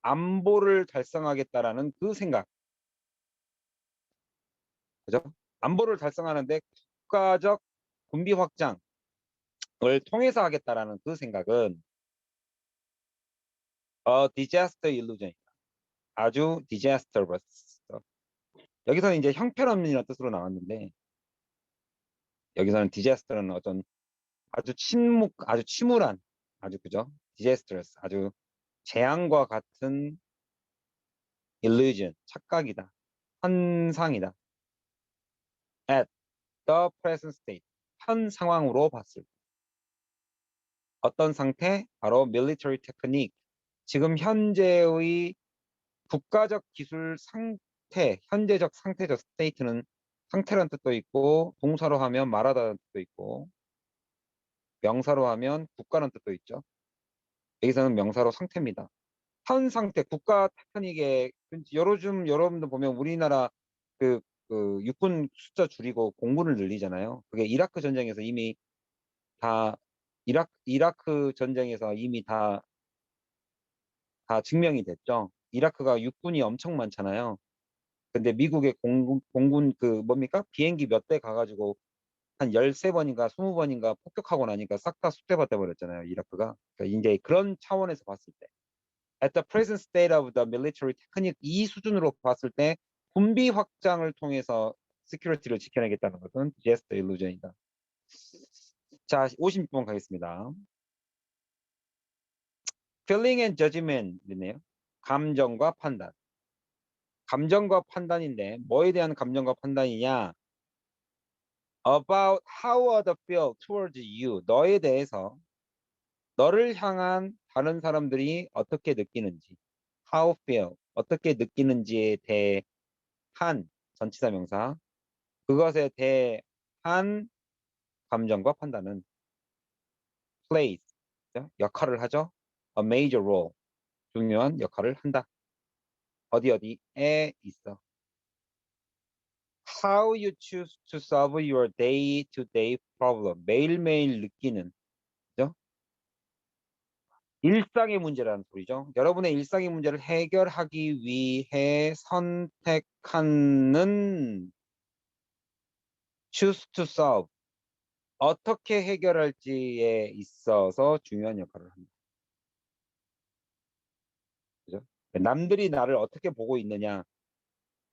안보를 달성하겠다라는 그 생각. 그죠? 안보를 달성하는데 국가적 군비 확장을 통해서 하겠다라는 그 생각은 disaster illusion이다. 아주 disastrous. 여기서는 이제 형편없는이라는 뜻으로 나왔는데 여기서는 disaster는 어떤 아주 아주 침울한, 아주 그죠? disastrous, 아주 재앙과 같은 illusion, 착각이다, 환상이다. At the present state, 현 상황으로 봤을 때. 어떤 상태? 바로 military technique. 지금 현재의 국가적 기술 상태, 현재적 상태적 state는 상태라는 뜻도 있고 동사로 하면 말하다는 뜻도 있고 명사로 하면 국가라는 뜻도 있죠. 여기서는 명사로 상태입니다. 현 상태, 국가 테크닉에 요즘 여러분들 보면 우리나라 그 육군 숫자 줄이고 공군을 늘리잖아요. 그게 이라크 전쟁에서 이미 다 이라크 전쟁에서 이미 다 증명이 됐죠. 이라크가 육군이 엄청 많잖아요. 근데 미국의 공군 그 뭡니까? 비행기 몇 대 가가지고 한 13번인가 20번인가 폭격하고 나니까 싹 다 쑥대밭 돼버렸잖아요. 이라크가. 그러니까 이제 그런 차원에서 봤을 때 At the present state of the military technique, 이 수준으로 봤을 때 군비 확장을 통해서 시큐리티를 지켜내겠다는 것은 just illusion이다. 자, 56번 가겠습니다. Feeling and judgment이네요. 감정과 판단. 감정과 판단인데 뭐에 대한 감정과 판단이냐? About how others feel towards you. 너에 대해서 너를 향한 다른 사람들이 어떻게 느끼는지. How feel. 어떻게 느끼는지에 대한 전치사 명사. 그것에 대한 감정과 판단은 plays. 역할을 하죠. A major role. 중요한 역할을 한다. 어디에 있어. How you choose to solve your day-to-day problem. 매일매일 느끼는, 그죠? 일상의 문제라는 소리죠. 여러분의 일상의 문제를 해결하기 위해 선택하는 choose to solve. 어떻게 해결할지에 있어서 중요한 역할을 합니다. 그죠? 남들이 나를 어떻게 보고 있느냐.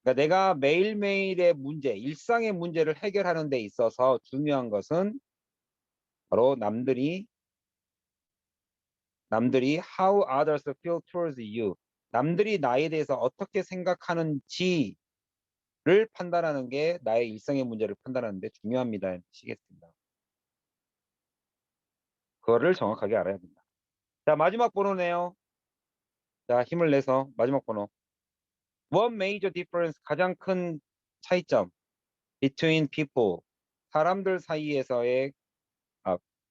그러니까 내가 매일매일의 문제, 일상의 문제를 해결하는 데 있어서 중요한 것은 바로 남들이 how others feel towards you. 남들이 나에 대해서 어떻게 생각하는지를 판단하는 게 나의 일상의 문제를 판단하는 데 중요합니다. 시겠습니다. 그거를 정확하게 알아야 된다. 자, 마지막 번호네요. 자, 힘을 내서 마지막 번호. One major difference, 가장 큰 차이점 between people, 사람들 사이에서의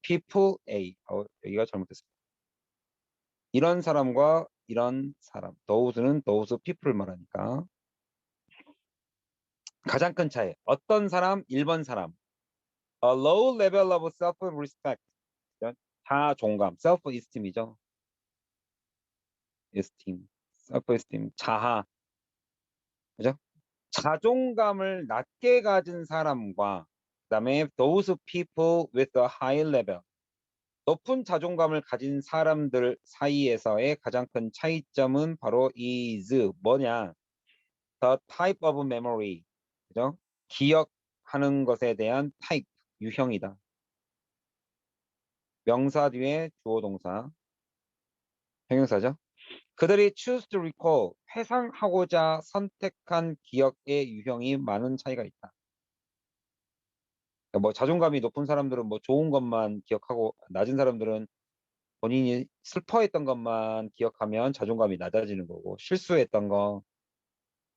people A. 여기가 잘못됐습니다. 이런 사람과 이런 사람. those는 those people를 말하니까. 가장 큰 차이. 어떤 사람? 1번 사람. A low level of self-respect. 자존감. self-esteem이죠. esteem. self-esteem. 자아. 그죠? 자존감을 낮게 가진 사람과 그다음에 those people with a high level. 높은 자존감을 가진 사람들 사이에서의 가장 큰 차이점은 바로 is 뭐냐? The type of memory. 그죠? 기억하는 것에 대한 type, 유형이다. 명사 뒤에 주어 동사, 형용사죠. 그들이 choose to recall, 회상하고자 선택한 기억의 유형이 많은 차이가 있다. 뭐 자존감이 높은 사람들은 뭐 좋은 것만 기억하고 낮은 사람들은 본인이 슬퍼했던 것만 기억하면 자존감이 낮아지는 거고 실수했던 거,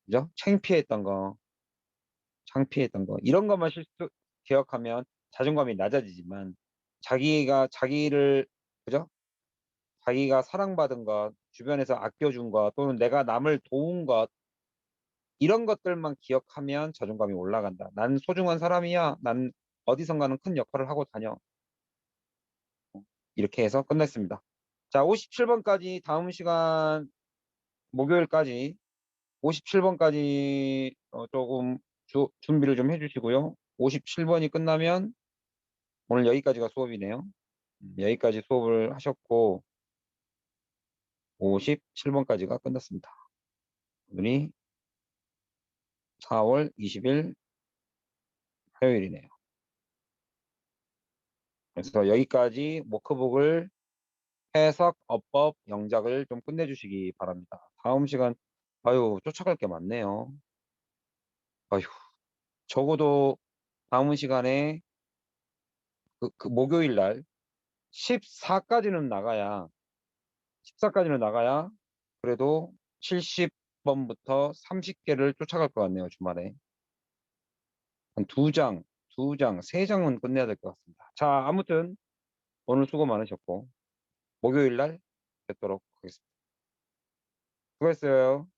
그죠? 창피했던 거 이런 것만 기억하면 자존감이 낮아지지만 자기를 그죠? 자기가 사랑받은 것, 주변에서 아껴준 것 또는 내가 남을 도운 것 이런 것들만 기억하면 자존감이 올라간다. 난 소중한 사람이야. 난 어디선가는 큰 역할을 하고 다녀. 이렇게 해서 끝냈습니다. 자, 57번까지 다음 시간 목요일까지 57번까지 조금 준비를 좀 해주시고요. 57번이 끝나면 오늘 여기까지가 수업이네요. 여기까지 수업을 하셨고 57번까지가 끝났습니다. 오늘이 4월 20일 화요일이네요. 그래서 여기까지 워크북을 해석, 어법, 영작을 좀 끝내주시기 바랍니다. 다음 시간, 아유, 쫓아갈 게 많네요. 아유, 적어도 다음 시간에 그 목요일 날 14까지는 나가야, 14까지는 나가야 그래도 70번부터 30개를 쫓아갈 것 같네요, 주말에. 한 2장, 3장은 끝내야 될 것 같습니다. 자, 아무튼 오늘 수고 많으셨고, 목요일 날 뵙도록 하겠습니다. 수고했어요.